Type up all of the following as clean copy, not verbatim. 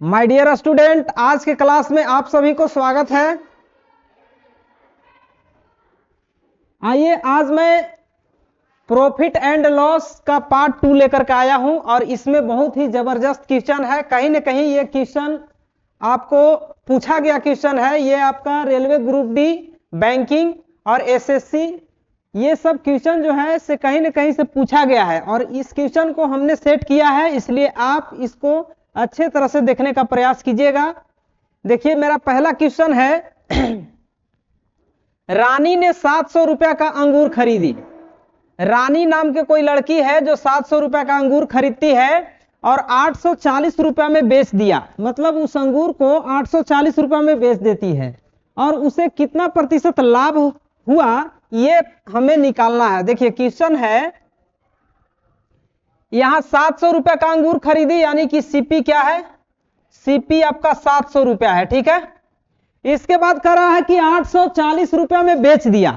My dear student, आज के class में आप सभी को स्वागत है। आइए, आज मैं प्रॉफिट एंड लॉस का पार्ट 2 लेकर के आया हूं और इसमें बहुत ही जबरदस्त क्वेश्चन है। कहीं ना कहीं ये क्वेश्चन आपको पूछा गया क्वेश्चन है। ये आपका रेलवे ग्रुप डी, बैंकिंग और एसएससी, ये सब क्वेश्चन जो है से कहीं ना कहीं से पूछा गया है और इस क्वेश्चन को हमने सेट किया है, इसलिए आप इसको अच्छे तरह से देखने का प्रयास कीजिएगा। देखिए, मेरा पहला क्वेश्चन है रानी ने 700 रुपया का अंगूर खरीदी। रानी नाम के कोई लड़की है जो 700 रुपया का अंगूर खरीदती है और 840 रुपया में बेच दिया। मतलब उस अंगूर को 840 रुपया में बेच देती है और उसे कितना प्रतिशत लाभ हुआ ये हमें निकालना है। देखिए, क्वेश्चन है यहां 700 रुपया का अंगूर खरीदी, यानी कि सीपी क्या है? सीपी आपका 700 रुपया है, ठीक है। इसके बाद कह रहा है कि 840 रुपया में बेच दिया।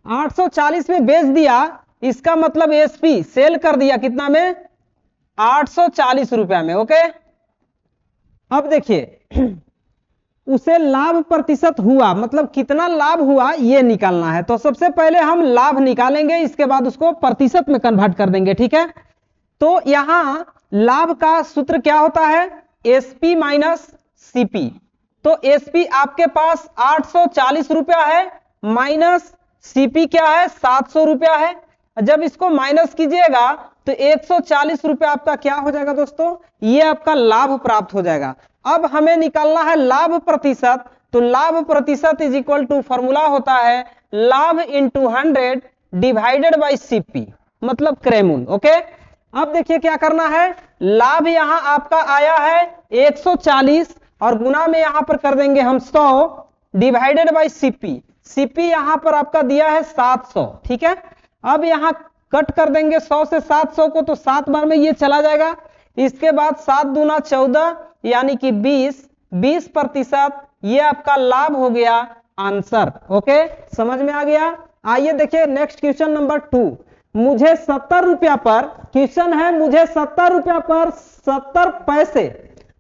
840 में बेच दिया, इसका मतलब एसपी सेल कर दिया कितना में? 840 रुपया में। ओके, अब देखिए उसे लाभ प्रतिशत हुआ, मतलब कितना लाभ हुआ ये निकालना है। तो सबसे पहले हम लाभ निकालेंगे, इसके बाद उसको प्रतिशत में कन्वर्ट कर देंगे, ठीक है। तो यहां लाभ का सूत्र क्या होता है? SP minus CP. तो एसपी आपके पास 840 रुपया है, माइनस सीपी क्या है? 700 रुपया है। जब इसको माइनस कीजिएगा तो 140 रुपया आपका क्या हो जाएगा दोस्तों? ये आपका लाभ प्राप्त हो जाएगा। अब हमें निकालना है लाभ प्रतिशत। तो लाभ प्रतिशत इज इक्वल टू फॉर्मूला होता है लाभ इंटू 100 डिवाइडेड बाई सीपी, मतलब क्रेमुल। ओके, अब देखिए क्या करना है। लाभ यहां आपका आया है 140 और गुना में यहां पर कर देंगे हम 100 डिवाइडेड बाई सीपी। सीपी यहां पर आपका दिया है 700, ठीक है। अब यहां कट कर देंगे 100 से 700 को, तो 7 बार में ये चला जाएगा। इसके बाद 7 दूना 14 यानी कि 20 प्रतिशत ये आपका लाभ हो गया आंसर। ओके, समझ में आ गया। आइए देखिए नेक्स्ट क्वेश्चन नंबर 2। मुझे 70 रुपया पर, क्वेश्चन है मुझे 70 रुपया पर 70 पैसे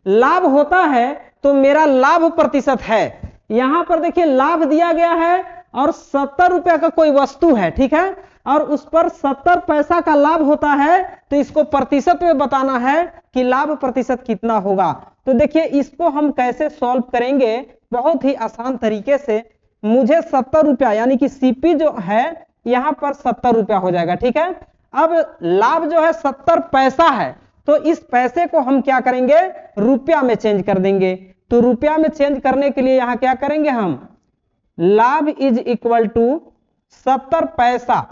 लाभ होता है तो मेरा लाभ प्रतिशत है। यहां पर देखिए लाभ दिया गया है और 70 रुपया का कोई वस्तु है, ठीक है, और उस पर 70 पैसा का लाभ होता है। तो इसको प्रतिशत में बताना है कि लाभ प्रतिशत कितना होगा। तो देखिए इसको हम कैसे सॉल्व करेंगे, बहुत ही आसान तरीके से। मुझे 70 रुपया यानी कि सीपी जो है यहां पर 70 रुपया हो जाएगा, ठीक है। अब लाभ जो है 70 पैसा है, तो इस पैसे को हम क्या करेंगे? रुपया में चेंज कर देंगे। तो रुपया में चेंज करने के लिए यहां क्या करेंगे हम? लाभ इज इक्वल टू 70 पैसा।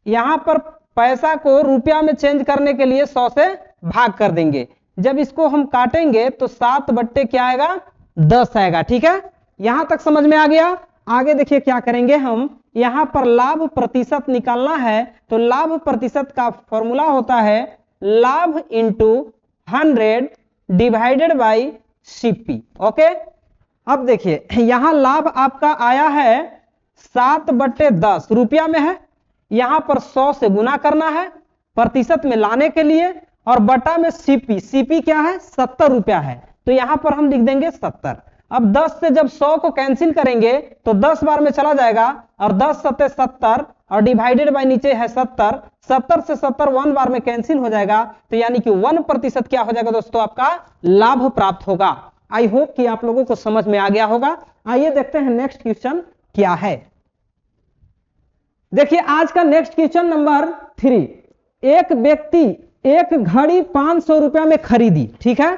यहां पर पैसा को रुपया में चेंज करने के लिए 100 से भाग कर देंगे। जब इसको हम काटेंगे तो 7 बट्टे क्या आएगा? 10 आएगा, ठीक है। यहां तक समझ में आ गया। आगे देखिए क्या करेंगे हम। यहां पर लाभ प्रतिशत निकालना है, तो लाभ प्रतिशत का फॉर्मूला होता है लाभ into 100 divided by CP. Okay, अब देखिए यहां लाभ आपका आया है 7 बट्टे 10 रुपया में है। यहां पर 100 से गुना करना है प्रतिशत में लाने के लिए, और बटा में सीपी। सीपी क्या है? 70 रुपया है, तो यहां पर हम लिख देंगे 70। अब 10 से जब 100 को कैंसिल करेंगे तो 10 बार में चला जाएगा, और 10 सत्ते 70 और डिवाइडेड बाय नीचे है 70। 70 से 70 1 बार में कैंसिल हो जाएगा, तो यानी कि 1% क्या हो जाएगा दोस्तों? आपका लाभ प्राप्त होगा। आई होप कि आप लोगों को समझ में आ गया होगा। आइए देखते हैं नेक्स्ट क्वेश्चन क्या है। देखिए आज का नेक्स्ट क्वेश्चन नंबर 3। एक व्यक्ति एक घड़ी 500 रुपया में खरीदी, ठीक है।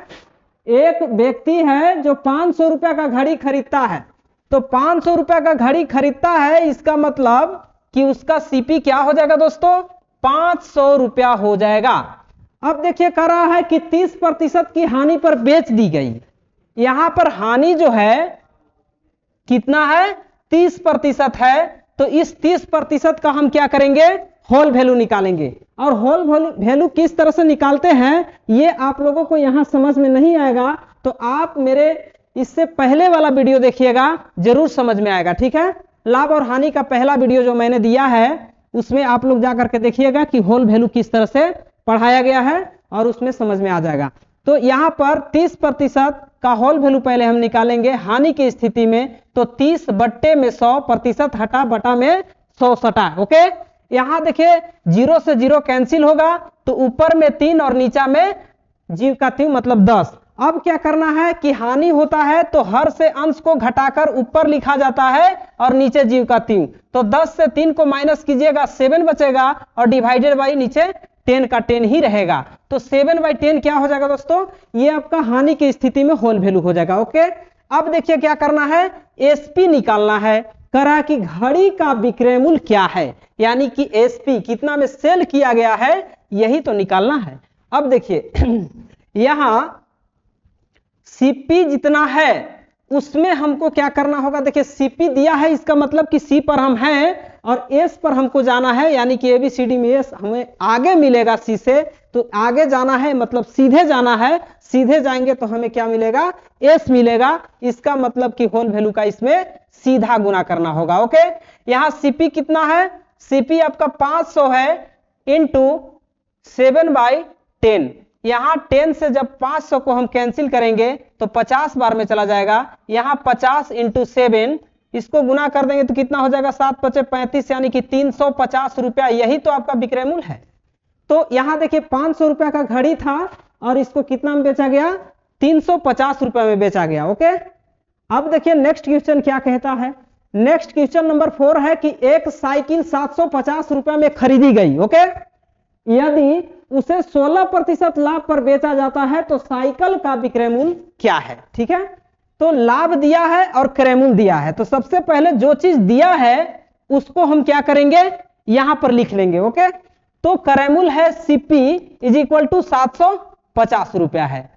एक व्यक्ति है जो 500 रुपया का घड़ी खरीदता है। तो 500 रुपया का घड़ी खरीदता है, इसका मतलब कि उसका सीपी क्या हो जाएगा दोस्तों? 500 रुपया हो जाएगा। अब देखिए कह रहा है कि 30% की हानि पर बेच दी गई। यहां पर हानि जो है कितना है? 30% है। तो इस 30% का हम क्या करेंगे? होल वैल्यू निकालेंगे। और होल वैल्यू किस तरह से निकालते हैं ये आप लोगों को यहां समझ में नहीं आएगा, तो आप मेरे इससे पहले वाला वीडियो देखिएगा, जरूर समझ में आएगा, ठीक है। लाभ और हानि का पहला वीडियो जो मैंने दिया है उसमें आप लोग जाकर के देखिएगा कि होल वैल्यू किस तरह से पढ़ाया गया है और उसमें समझ में आ जाएगा। तो यहां पर 30% का होल वैल्यू पहले हम निकालेंगे हानि की स्थिति में, तो 30 बट्टे में 100% हटा बटा में 100 सटा। ओके, यहां देखिए 0 से 0 कैंसिल होगा, तो ऊपर में 3 और नीचा में जीव का तीन मतलब 10। अब क्या करना है कि हानि होता है तो हर से अंश को घटाकर ऊपर लिखा जाता है और नीचे जीव का तीन, तो 10 से 3 को माइनस कीजिएगा 7 बचेगा और डिवाइडेड बाई नीचे 10 का 10 ही रहेगा, तो 7/10 क्या हो जाएगा दोस्तों, ये आपका हानि की स्थिति में होल वैल्यू हो जाएगा। ओके, अब देखिए क्या करना है, एसपी निकालना है। करा कि घड़ी का विक्रय मूल्य क्या है, यानी कि एसपी कितना में सेल किया गया है, यही तो निकालना है। अब देखिए यहां सीपी जितना है उसमें हमको क्या करना होगा, देखिए सीपी दिया है, इसका मतलब कि सी पर हम हैं और एस पर हमको जाना है, यानी कि एबीसीडी में एस हमें आगे मिलेगा सी से, तो आगे जाना है मतलब सीधे जाना है, सीधे जाएंगे तो हमें क्या मिलेगा, एस मिलेगा। इसका मतलब कि होल वैल्यू का इसमें सीधा गुना करना होगा। ओके, यहां सीपी कितना है, सीपी आपका 500 है इंटू 7/10। यहां 10 से जब 500 को हम कैंसिल करेंगे तो 50 बार में चला जाएगा, यहां 50 इंटू 7 इसको गुना कर देंगे तो कितना हो जाएगा, 7×5=35, यानी कि 350 रुपया, यही तो आपका विक्रय मूल्य है। तो यहां देखिए 500 रुपया का घड़ी था और इसको कितना में बेचा गया, 350 रुपया में बेचा गया। ओके, अब देखिए नेक्स्ट क्वेश्चन क्या कहता है। नेक्स्ट क्वेश्चन नंबर 4 है कि एक साइकिल 750 रुपया में खरीदी गई। ओके, यदि उसे 16% लाभ पर बेचा जाता है तो साइकिल का विक्रय मूल्य क्या है। ठीक है, तो लाभ दिया है और क्रय मूल्य दिया है, तो सबसे पहले जो चीज दिया है उसको हम क्या करेंगे, यहां पर लिख लेंगे। ओके, तो क्रय मूल्य है सीपी इज इक्वल टू 750 रुपया है,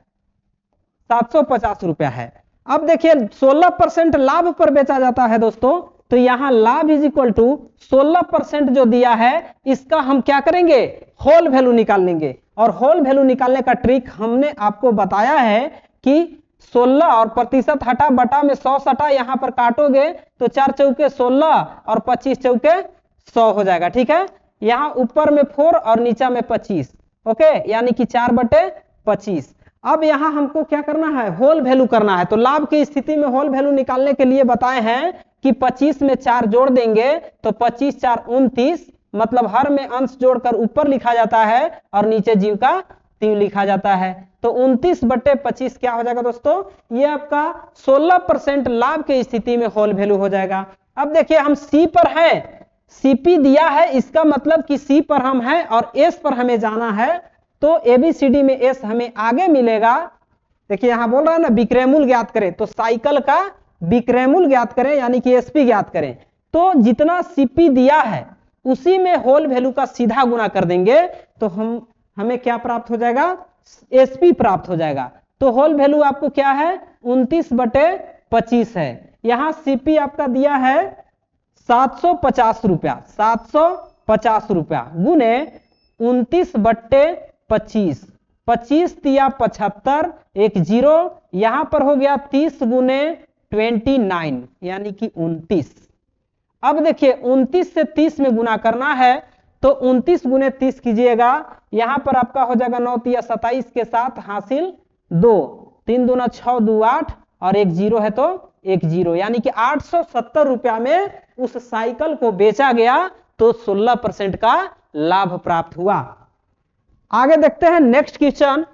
750 रुपया है। अब देखिए 16% लाभ पर बेचा जाता है दोस्तों, तो यहां लाभ इज इक्वल टू 16% जो दिया है इसका हम क्या करेंगे, होल वैल्यू निकाल लेंगे। और होल वैल्यू निकालने का ट्रिक हमने आपको बताया है कि 16 और प्रतिशत हटा बटा में 100 सटा, यहां पर काटोगे तो 4 चौके 16 और 25 चौके 100 हो जाएगा। ठीक है, यहां ऊपर में 4 और नीचा में 25। ओके, यानी कि 4/25। अब यहां हमको क्या करना है, होल वैल्यू करना है। तो लाभ की स्थिति में होल वैल्यू निकालने के लिए बताए हैं कि 25 में 4 जोड़ देंगे तो 25 4 29, मतलब हर में अंश जोड़कर ऊपर लिखा जाता है और नीचे जीव का तीन लिखा जाता है, तो 29/25 क्या हो जाएगा दोस्तों, ये आपका 16% लाभ की स्थिति में होल वैल्यू हो जाएगा। अब देखिए हम सी पर हैं, सीपी दिया है, इसका मतलब कि सी पर हम हैं और एस पर हमें जाना है, तो एबीसीडी में एस हमें आगे मिलेगा। देखिए यहां बोल रहा है ना विक्रय मूल्य ज्ञात करें, तो साइकिल का विक्रय मूल्य ज्ञात करें, यानी कि एसपी ज्ञात करें। तो जितना सीपी दिया है उसी में होल वैल्यू का सीधा गुना कर देंगे तो हमें क्या प्राप्त हो जाएगा, एसपी प्राप्त हो जाएगा। तो होल वैल्यू आपको क्या है, 29/25 है। यहां सीपी आपका दिया है 750 रुपया, 750 रुपया गुने 29/25, 25 तिया 75, एक 0, यहां पर हो गया 30 गुने 29, यानी कि 29। अब देखिए 29 से 30 में गुना करना है, तो 29 गुने 30 कीजिएगा, यहां पर आपका हो जाएगा 9 तिया 27 के साथ हासिल 2, 3 दूना 6 2 8 और एक 0 है तो एक 0, यानी कि 870 रुपया में उस साइकिल को बेचा गया, तो 16% का लाभ प्राप्त हुआ। आगे देखते हैं next question.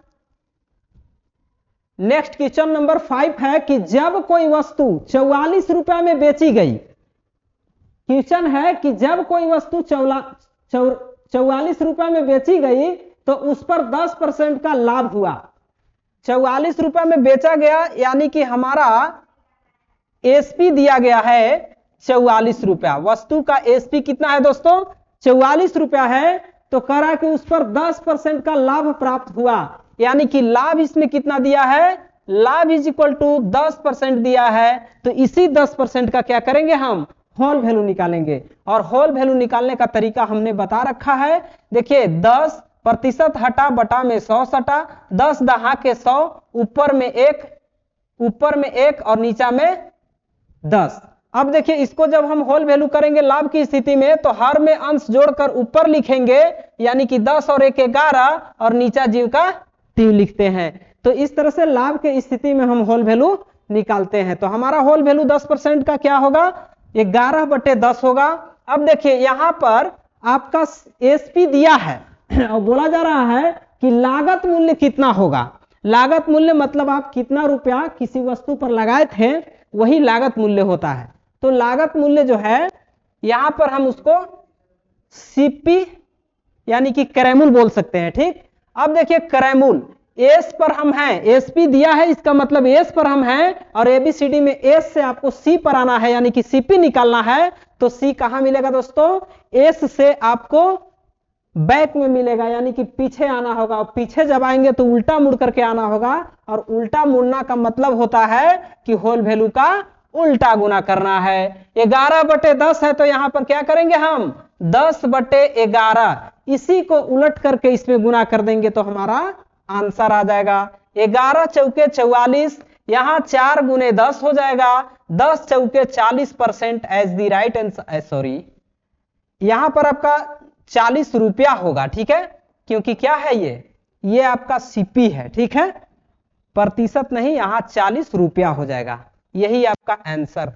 Next question number 5 है कि जब कोई वस्तु 44 रुपया में बेची गई, क्वेश्चन है कि जब कोई वस्तु 44 रुपया में बेची गई तो उस पर 10% का लाभ हुआ। 44 रुपया में बेचा गया, यानी कि हमारा एसपी दिया गया है 44 रुपया, वस्तु का एसपी कितना है दोस्तों, 44 रुपया है, तो करा कि उस पर 10% का लाभ प्राप्त हुआ, यानी कि लाभ इसमें कितना दिया है, लाभ इज इक्वल टू 10% दिया है, तो इसी 10% का क्या करेंगे, हम होल वैल्यू निकालेंगे। और होल वैल्यू निकालने का तरीका हमने बता रखा है। देखिए 10% हटा बटा में 100 सटा, 10 दहा के 100, ऊपर में 1 और नीचा में 10। अब देखिए इसको जब हम होल वैल्यू करेंगे लाभ की स्थिति में, तो हर में अंश जोड़कर ऊपर लिखेंगे, यानी कि 10 और 1 11 और नीचा जीव का 3 लिखते हैं। तो इस तरह से लाभ के स्थिति में हम होल वैल्यू निकालते हैं। तो हमारा होल वैल्यू 10% का क्या होगा, 11/10 होगा। अब देखिए यहां पर आपका एसपी दिया है और बोला जा रहा है कि लागत मूल्य कितना होगा। लागत मूल्य मतलब आप कितना रुपया किसी वस्तु पर लगाए थे वही लागत मूल्य होता है। तो लागत मूल्य जो है यहां पर हम उसको सीपी यानी कि क्रयमूल्य बोल सकते हैं। ठीक, अब देखिए क्रयमूल्य एस पर हम हैं, एसपी दिया है इसका मतलब एस पर हम हैं और एबीसीडी में एस से आपको सी पर आना है यानी कि सीपी निकालना है। तो सी कहां मिलेगा दोस्तों, एस से आपको बैक में मिलेगा यानी कि पीछे आना होगा और पीछे जब आएंगे तो उल्टा मुड़ करके आना होगा और उल्टा मुड़ना का मतलब होता है कि होल वैल्यू का उल्टा गुना करना है। 11/10 है तो यहां पर क्या करेंगे हम 10/11 इसी को उलट करके इसमें गुना कर देंगे तो हमारा आंसर आ जाएगा 11 चौके 44, यहां 4 गुने 10 हो जाएगा, 10 चौके 40% as the right answer. Sorry यहां पर आपका 40 रुपया होगा। ठीक है, क्योंकि क्या है ये आपका सीपी है। ठीक है, प्रतिशत नहीं, यहां 40 रुपया हो जाएगा, यही आपका आंसर।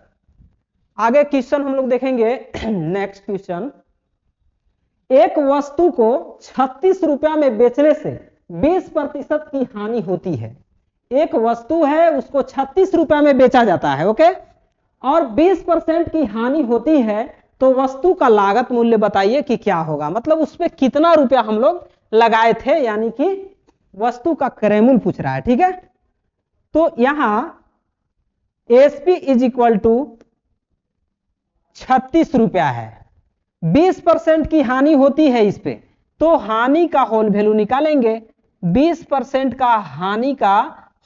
आगे क्वेश्चन हम लोग देखेंगे। नेक्स्ट क्वेश्चन, एक वस्तु को 36 रुपया में बेचने से 20% की हानि होती है। एक वस्तु है उसको 36 रुपया में बेचा जाता है, ओके, और 20% की हानि होती है तो वस्तु का लागत मूल्य बताइए कि क्या होगा। मतलब उसमें कितना रुपया हम लोग लगाए थे यानी कि वस्तु का क्रय मूल्य पूछ रहा है। ठीक है, तो यहां एसपी इज इक्वल टू 36 रुपया है, 20% की हानि होती है इस पे, तो हानि का होल वैल्यू निकालेंगे। 20% का हानि का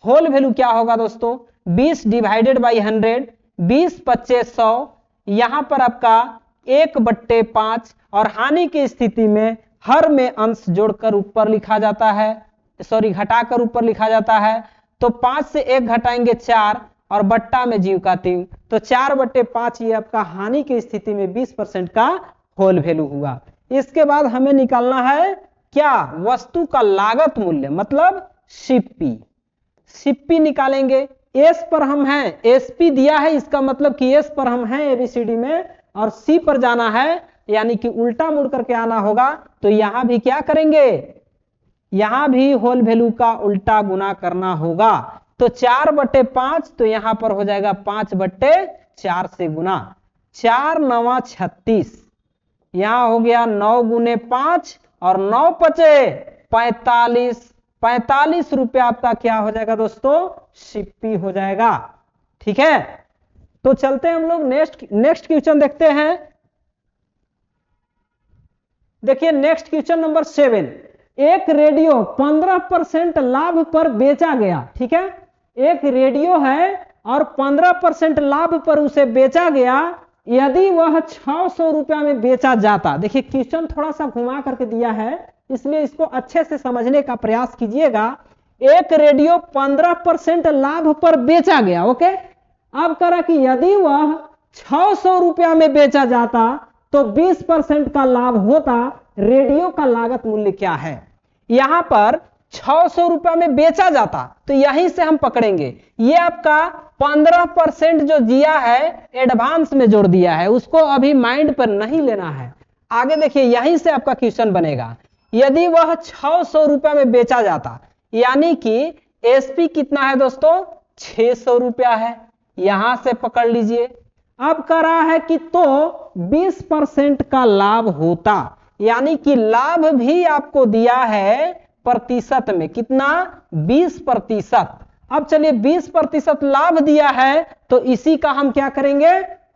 होल वैल्यू क्या होगा दोस्तों, 20 डिवाइडेड बाई 100, 20 25 100, यहां पर आपका 1/5 और हानि की स्थिति में हर में अंश जोड़कर ऊपर लिखा जाता है, सॉरी घटाकर ऊपर लिखा जाता है। तो 5 से 1 घटाएंगे 4 और बट्टा में जीव का 3, तो 4/5 ये आपका हानि की स्थिति में 20% का होल वैल्यू हुआ। इसके बाद हमें निकालना है क्या, वस्तु का लागत मूल्य मतलब सीपी। सीपी निकालेंगे, एस पर हम हैं, एसपी दिया है इसका मतलब कि एस पर हम हैं एबीसीडी में और सी पर जाना है यानी कि उल्टा मुड़ करके आना होगा। तो यहां भी क्या करेंगे, यहां भी होल वैल्यू का उल्टा गुना करना होगा। तो 4/5 तो यहां पर हो जाएगा 5/4 से गुना, 4 9 36, यहां हो गया 9 गुने 5 और 9 पचे 45, 45 रुपया आपका क्या हो जाएगा दोस्तों, सीपी हो जाएगा। ठीक है, तो चलते हैं हम लोग नेक्स्ट क्वेश्चन देखते हैं। देखिए नेक्स्ट क्वेश्चन नंबर 7, एक रेडियो 15% लाभ पर बेचा गया। ठीक है, एक रेडियो है और 15% लाभ पर उसे बेचा गया, यदि वह 600 रुपया में बेचा जाता। देखिए क्वेश्चन थोड़ा सा घुमा करके दिया है इसलिए इसको अच्छे से समझने का प्रयास कीजिएगा। एक रेडियो 15% लाभ पर बेचा गया, ओके। अब करा कि यदि वह 600 रुपया में बेचा जाता तो 20% का लाभ होता, रेडियो का लागत मूल्य क्या है। यहां पर 600 रुपया में बेचा जाता तो यहीं से हम पकड़ेंगे, ये आपका 15% जो दिया है एडवांस में जोड़ दिया है, उसको अभी माइंड पर नहीं लेना है। आगे देखिए यहीं से आपका क्वेश्चन बनेगा, यदि वह 600 रुपया में बेचा जाता यानी कि एसपी कितना है दोस्तों, 600 रुपया है, यहां से पकड़ लीजिए। अब कह रहा है कि तो 20% का लाभ होता, यानी कि लाभ भी आपको दिया है प्रतिशत में, कितना 20%। अब चलिए 20% लाभ दिया है तो इसी का हम क्या करेंगे,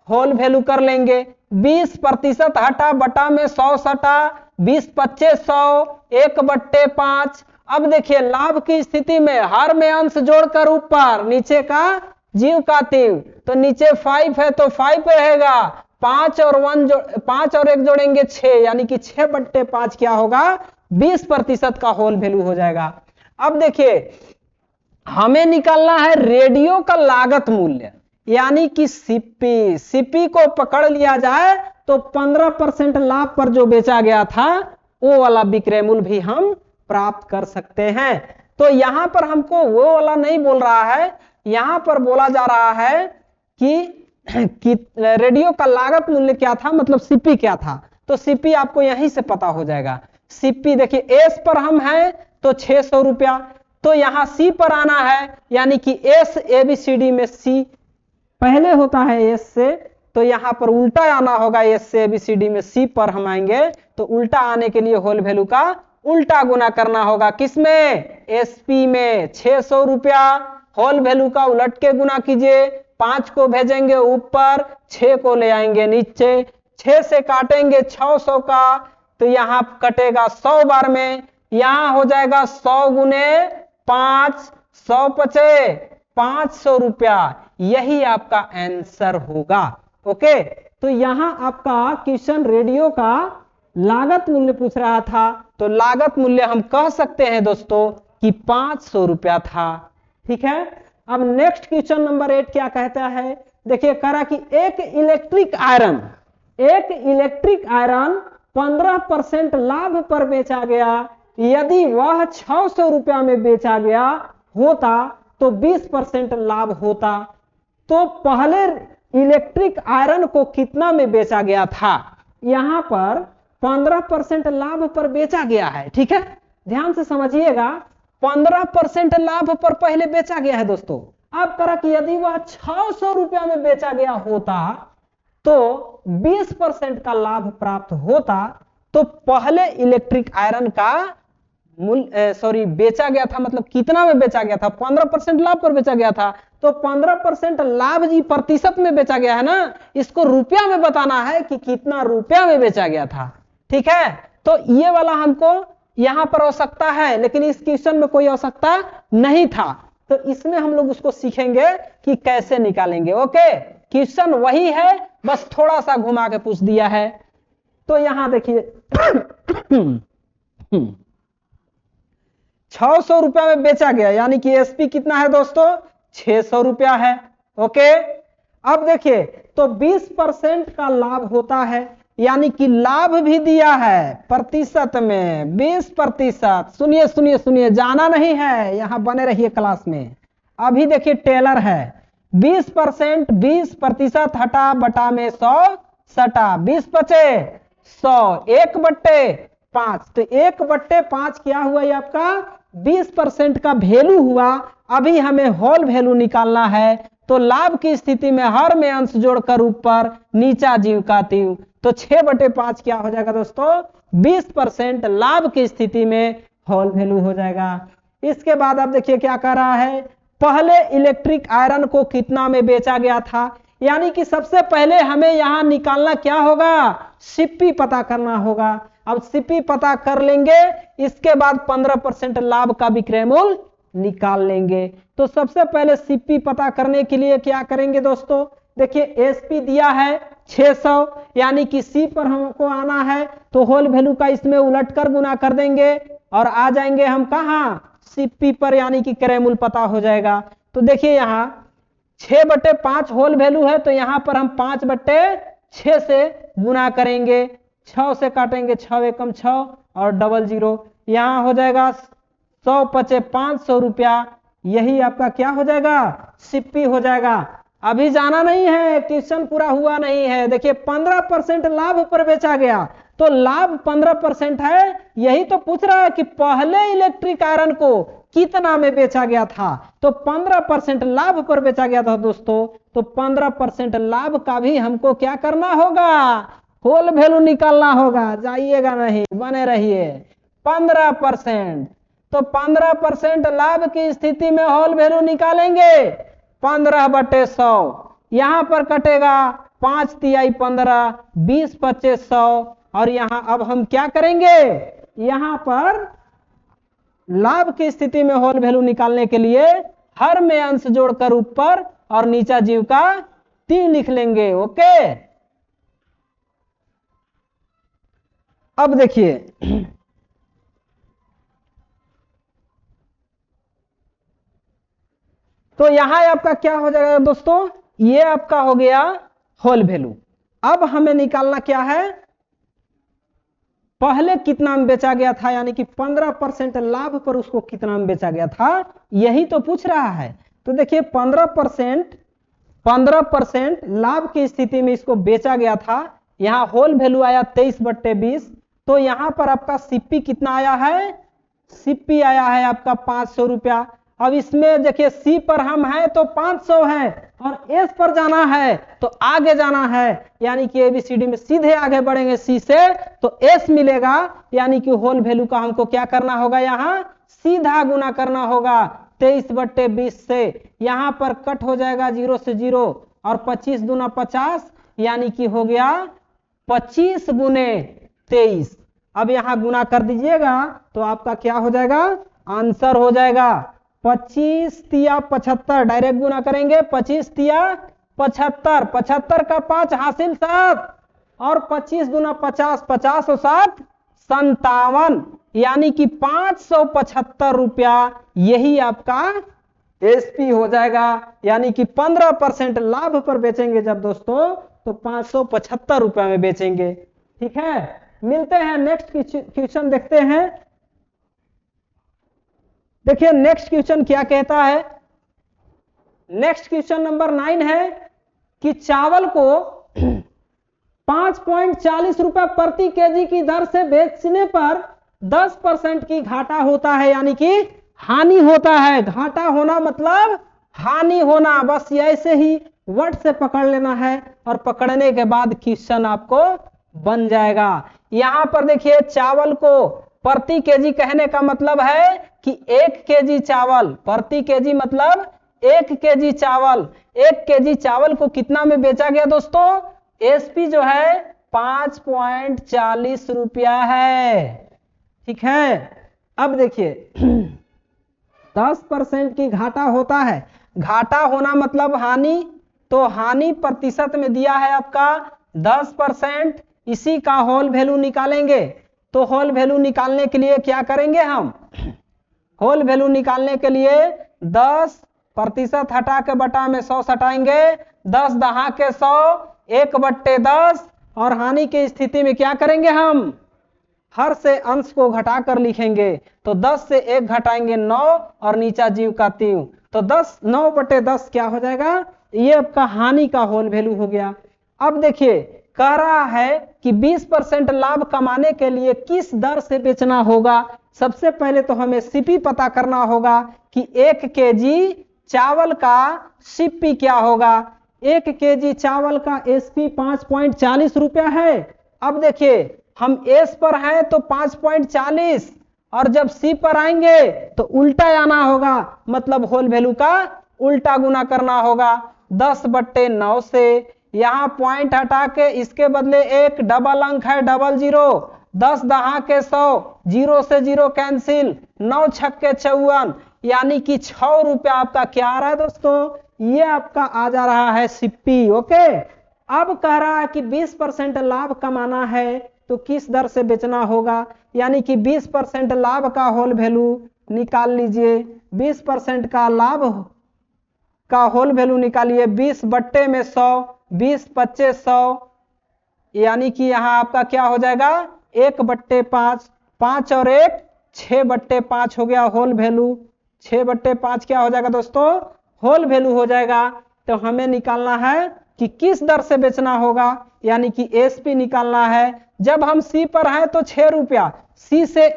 होल वैल्यू कर लेंगे। 20% हटा बटा में 100 सटा, 20 25 100, 1/5। अब देखिए लाभ की स्थिति में हर में अंश जोड़कर ऊपर, नीचे का जीव का तीव, तो नीचे 5 है तो 5 रहेगा, 5 और 1 जोड़ेंगे 6, यानी कि 6/5 क्या होगा, 20% का होल वैल्यू हो जाएगा। अब देखिए हमें निकालना है रेडियो का लागत मूल्य, यानी कि सीपी। सीपी को पकड़ लिया जाए तो 15% लाभ पर जो बेचा गया था वो वाला विक्रय मूल्य भी हम प्राप्त कर सकते हैं। तो तो यहां पर हमको वो वाला नहीं बोल रहा है, यहां पर बोला जा रहा है कि रेडियो का लागत मूल्य क्या था, मतलब सीपी क्या था। तो सीपी आपको यहीं से पता हो जाएगा। सीपी देखिए एस पर हम हैं तो 600 रुपया, तो यहां सी पर आना है, यानी कि एस एबीसीडी में सी पहले होता है एस से, तो यहां पर उल्टा आना होगा, एस से एबीसीडी में सी पर हम आएंगे, तो उल्टा आने के लिए होल वैल्यू का उल्टा गुना करना होगा, किसमें, एसपी में। 600 रुपया होल वैल्यू का उलट के गुना कीजिए, 5 को भेजेंगे ऊपर, 6 को ले आएंगे नीचे, 6 से काटेंगे 600 का, तो यहां कटेगा 100 बार में, यहां हो जाएगा 100 गुने 5, 100 पचे 500 रुपया, यही आपका आंसर होगा। ओके, तो यहां आपका क्वेश्चन रेडियो का लागत मूल्य पूछ रहा था, तो लागत मूल्य हम कह सकते हैं दोस्तों कि 500 रुपया था। ठीक है, अब नेक्स्ट क्वेश्चन नंबर 8 क्या कहता है, देखिए करा कि एक इलेक्ट्रिक आयरन 15% लाभ पर बेचा गया, यदि वह 600 रुपया में बेचा गया होता तो 20% लाभ होता, तो पहले इलेक्ट्रिक आयरन को कितना में बेचा गया था। यहां पर 15% लाभ पर बेचा गया है, ठीक है, ध्यान से समझिएगा, 15% लाभ पर पहले बेचा गया है दोस्तों। अब करा कि यदि वह 600 रुपया में बेचा गया होता तो 20% का लाभ प्राप्त होता, तो पहले इलेक्ट्रिक आयरन का मूल्य बेचा गया था, मतलब कितना में बेचा गया था, 15% लाभ पर बेचा गया था, तो 15% लाभ जी प्रतिशत में बेचा गया है ना, इसको रुपया में बताना है कि कितना रुपया में बेचा गया था। ठीक है, तो ये वाला हमको यहां पर आवश्यकता है, लेकिन इस क्वेश्चन में कोई आवश्यकता नहीं था, तो इसमें हम लोग उसको सीखेंगे कि कैसे निकालेंगे। ओके, क्वेश्चन वही है, बस थोड़ा सा घुमा के पूछ दिया है। तो यहां देखिए 600 रुपया में बेचा गया, यानी कि एसपी कितना है दोस्तों, 600 रुपया है। ओके, अब देखिए तो 20% का लाभ होता है, यानी कि लाभ भी दिया है प्रतिशत में 20%। सुनिए सुनिए सुनिए, जाना नहीं है, यहां बने रहिए क्लास में। अभी देखिए टेलर है, 20%, 20% हटा बटा में 100 सटा, 20 बचे 100, 1/5, तो 1/5 क्या हुआ, ये आपका 20% का वैल्यू हुआ। अभी हमें होल वैल्यू निकालना है, तो लाभ की स्थिति में हर में अंश जोड़कर ऊपर, नीचा जीव का तीव, तो 6/5 क्या हो जाएगा दोस्तों, 20% लाभ की स्थिति में होल वैल्यू हो जाएगा। इसके बाद अब देखिए क्या कर रहा है, पहले इलेक्ट्रिक आयरन को कितना में बेचा गया था, यानी कि सबसे पहले हमें यहां निकालना क्या होगा, सीपी पता करना होगा। अब सीपी पता कर लेंगे, इसके बाद 15% लाभ का विक्रय मूल्य निकाल लेंगे। तो सबसे पहले सीपी पता करने के लिए क्या करेंगे दोस्तों, देखिए एसपी दिया है 600, यानी कि सी पर हमको आना है, तो होल वैल्यू का इसमें उलटकर गुना कर देंगे और आ जाएंगे हम कहां, सीपी पर, यानी कि क्रय मूल्य पता हो जाएगा। तो देखिए यहां 6/5 होल वैल्यू है, तो यहां पर हम 5/6 से गुना करेंगे, 6 से काटेंगे 6 एकम 6 और 00, यहां हो जाएगा 100 पचे 500 रुपया, यही आपका क्या हो जाएगा, सीपी हो जाएगा। अभी जाना नहीं है, क्वेश्चन पूरा हुआ नहीं है। देखिए 15% लाभ पर बेचा गया, तो लाभ 15% है, यही तो पूछ रहा है कि पहले इलेक्ट्रिक आयरन को कितना में बेचा गया था, तो 15% लाभ पर बेचा गया था दोस्तों, तो 15% लाभ का भी हमको क्या करना होगा, होल वैल्यू निकालना होगा, जाइएगा नहीं, बने रहिए। 15%, तो 15% लाभ की स्थिति में होल वैल्यू निकालेंगे, 15/100, यहां पर कटेगा 5 तिहाई 15, 20 पचे 100, और यहां अब हम क्या करेंगे, यहां पर लाभ की स्थिति में होल वैल्यू निकालने के लिए हर में अंश जोड़कर ऊपर और नीचा जीव का 3 लिख लेंगे। ओके, अब देखिए तो यहां आपका क्या हो जाएगा दोस्तों, ये आपका हो गया होल वैल्यू। अब हमें निकालना क्या है, पहले कितना में बेचा गया था, यानी कि 15% लाभ पर उसको कितना में बेचा गया था, यही तो पूछ रहा है। तो देखिए 15% लाभ की स्थिति में इसको बेचा गया था। यहाँ होल वैल्यू आया 23/20, तो यहां पर आपका सीपी कितना आया है, सीपी आया है आपका 500 रुपया। अब इसमें देखिए सी पर हम हैं तो 500 है और एस पर जाना है तो आगे जाना है, यानी कि एबीसीडी में सीधे आगे बढ़ेंगे सी से तो एस मिलेगा, यानी कि होल वैल्यू का हमको क्या करना होगा, यहाँ सीधा गुना करना होगा 23/20 से। यहां पर कट हो जाएगा 0 से 0 और 25 दूना 50, यानी कि हो गया 25 गुने 23। अब यहां गुना कर दीजिएगा तो आपका क्या हो जाएगा, आंसर हो जाएगा 25 तिया 75। डायरेक्ट गुना करेंगे 25 तिया 75, 75 का 5 हासिल 7 और 25 दूना 50, 50 और 7 57, यानी कि 575 रुपया यही आपका एसपी हो जाएगा। यानी कि 15% लाभ पर बेचेंगे जब दोस्तों तो 575 रुपया में बेचेंगे। ठीक है, मिलते हैं नेक्स्ट क्वेश्चन देखते हैं। देखिए नेक्स्ट क्वेश्चन क्या कहता है। नेक्स्ट क्वेश्चन नंबर 9 है कि चावल को 5.40 रुपया प्रति केजी की दर से बेचने पर 10% की घाटा होता है, यानी कि हानि होता है। घाटा होना मतलब हानि होना, बस ऐसे ही वर्ड से पकड़ लेना है और पकड़ने के बाद क्वेश्चन आपको बन जाएगा। यहां पर देखिए चावल को प्रति केजी कहने का मतलब है कि 1 केजी चावल, प्रति केजी मतलब 1 केजी चावल। 1 केजी चावल को कितना में बेचा गया दोस्तों, एसपी जो है 5.40 रुपया है। ठीक है, अब देखिए 10% की घाटा होता है। घाटा होना मतलब हानि, तो हानि प्रतिशत में दिया है आपका 10%। इसी का होल वैल्यू निकालेंगे, तो होल वैल्यू निकालने के लिए क्या करेंगे हम, होल वैल्यू निकालने के लिए 10% हटा के बटा में 100 हटाएंगे, 10 दहा के 100, 1/10 और हानि की स्थिति में क्या करेंगे हम, हर से अंश को घटा कर लिखेंगे। तो 10 से 1 घटाएंगे 9 और नीचा जीव का तीव, तो 9/10 क्या हो जाएगा, ये आपका हानि का होल वैल्यू हो गया। अब देखिए कह रहा है कि 20% लाभ कमाने के लिए किस दर से बेचना होगा। सबसे पहले तो हमें सीपी पता करना होगा कि 1 केजी चावल का सीपी क्या होगा। 1 केजी चावल का एसपी 5.40 रुपया है। अब देखिए हम एस पर हैं तो 5.40 और जब सी पर आएंगे तो उल्टा आना होगा, मतलब होल वैल्यू का उल्टा गुना करना होगा 10/9 से। यहां पॉइंट हटा के इसके बदले एक डबल अंक है 00, 10 दहा के 100, 0 से 0 कैंसिल, 9 छक्के 54, यानी कि 6 रुपया आपका क्या आ रहा है दोस्तों, ये आपका आ जा रहा है सिप्पी। ओके, अब कह रहा है कि 20% लाभ कमाना है तो किस दर से बेचना होगा, यानी कि 20% लाभ का होल वैल्यू निकाल लीजिए। 20% का लाभ का होल वैल्यू निकालिए, 20/100, 20/25, यानी कि यहां आपका क्या हो जाएगा 1/5, 5 और 1 6/5 हो गया होल वैल्यू। 6/5 क्या हो जाएगा दोस्तों, होल वैल्यू हो जाएगा। तो हमें निकालना है कि किस दर से बेचना होगा, यानी कि एसपी निकालना है। जब हम सी पर हैं तो 6 रुपया, सी से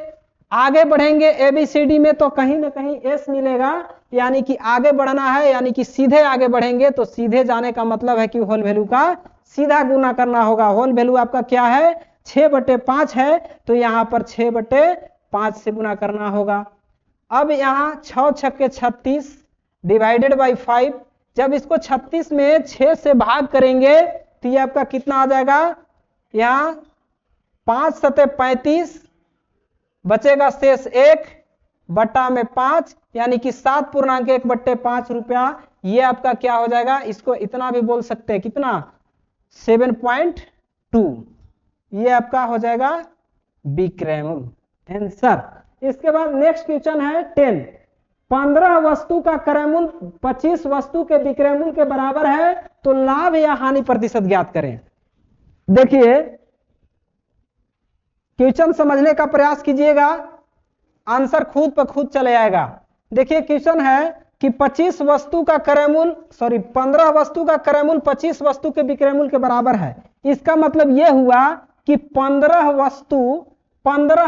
आगे बढ़ेंगे एबीसीडी में तो कहीं ना कहीं एस मिलेगा, यानी कि आगे बढ़ना है, यानी कि सीधे आगे बढ़ेंगे। तो सीधे जाने का मतलब है कि होल वैल्यू का सीधा गुना करना होगा। होल वैल्यू आपका क्या है 6/5 है, तो यहां पर 6/5 से गुना करना होगा। अब यहां 6 छक्के 36 डिवाइडेड बाई 5, जब इसको 36 में 6 से भाग करेंगे तो ये आपका कितना आ जाएगा, यहां 5 सते 35, बचेगा शेष 1/5, यानी कि 7.1/5 रुपया। ये आपका क्या हो जाएगा, इसको इतना भी बोल सकते हैं, कितना 7.2, ये आपका हो जाएगा विक्रयमूल्य आंसर। इसके बाद नेक्स्ट क्वेश्चन है 10। 15 वस्तु का क्रयमूल्य 25 वस्तु के विक्रयमूल्य के बराबर है, तो लाभ या हानि प्रतिशत ज्ञात करें। देखिए क्वेश्चन समझने का प्रयास कीजिएगा, आंसर खुद पर खुद चले आएगा। देखिए क्वेश्चन है कि 25 वस्तु का क्रय मूल्य 15 वस्तु का क्रय मूल्य 25 वस्तु के विक्रय मूल्य के बराबर है। इसका मतलब यह हुआ कि 15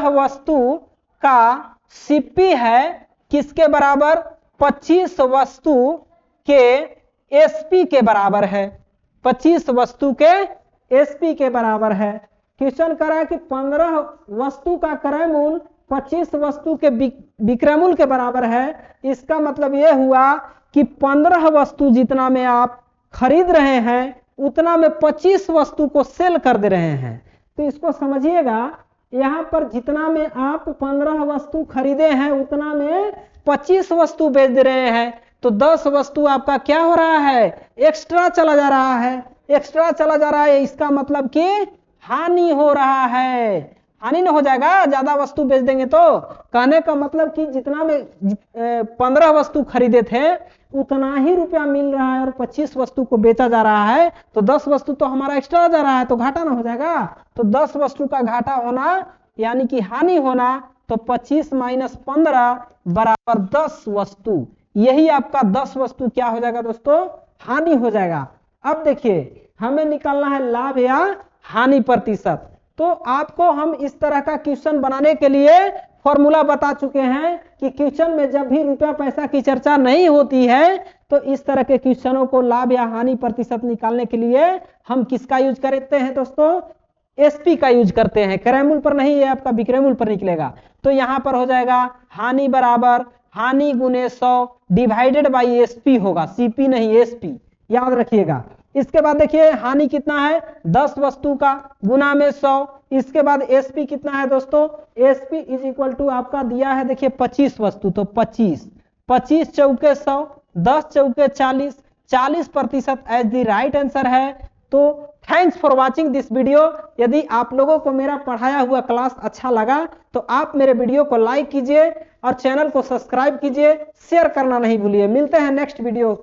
वस्तु का सीपी है किसके बराबर, 25 वस्तु के एसपी के बराबर है, 25 वस्तु के एसपी के बराबर है। क्वेश्चन करा है कि 15 वस्तु का क्रय मूल्य 25 वस्तु के विक्रय मूल्य के बराबर है। इसका मतलब यह हुआ कि 15 वस्तु जितना में आप खरीद रहे हैं उतना में 25 वस्तु को सेल कर दे रहे हैं। तो इसको समझिएगा, यहां पर जितना में आप 15 वस्तु खरीदे हैं उतना में 25 वस्तु बेच दे रहे हैं। तो 10 वस्तु आपका क्या हो रहा है, एक्स्ट्रा चला जा रहा है, एक्स्ट्रा चला जा रहा है। इसका मतलब कि हानि हो रहा है, हानि न हो जाएगा ज्यादा वस्तु बेच देंगे तो। कहने का मतलब कि जितना में 15 वस्तु खरीदे थे उतना ही रुपया मिल रहा है और 25 वस्तु को बेचा जा रहा है, तो 10 वस्तु तो हमारा एक्स्ट्रा जा रहा है, तो घाटा ना हो जाएगा। तो 10 वस्तु का घाटा होना यानी कि हानि होना, तो 25 माइनस 15 बराबर 10 वस्तु। यही आपका 10 वस्तु क्या हो जाएगा दोस्तों, हानि हो जाएगा। अब देखिए हमें निकालना है लाभ या हानि प्रतिशत। तो आपको हम इस तरह का क्वेश्चन बनाने के लिए फॉर्मूला बता चुके हैं कि क्वेश्चन में जब भी रुपया पैसा की चर्चा नहीं होती है तो इस तरह के क्वेश्चनों को लाभ या हानि प्रतिशत निकालने के लिए हम किसका यूज करते हैं दोस्तों, एसपी का यूज करते हैं। क्रय मूल्य पर नहीं, है आपका विक्रय मूल्य पर निकलेगा। तो यहां पर हो जाएगा हानि बराबर हानि गुने 100 डिवाइडेड बाई एसपी होगा, सीपी नहीं एसपी, याद रखिएगा। इसके बाद देखिए हानि कितना है, 10 वस्तु का गुना में 100। इसके बाद एसपी कितना है दोस्तों, एसपी इज इक्वल टू आपका दिया है देखिए 25 वस्तु, तो 25 चौके 100, 10 चौके 40, 40% एज द राइट आंसर है। तो thanks for watching this video. यदि आप लोगों को मेरा पढ़ाया हुआ क्लास अच्छा लगा तो आप मेरे वीडियो को लाइक कीजिए और चैनल को सब्सक्राइब कीजिए, शेयर करना नहीं भूलिए। मिलते हैं नेक्स्ट वीडियो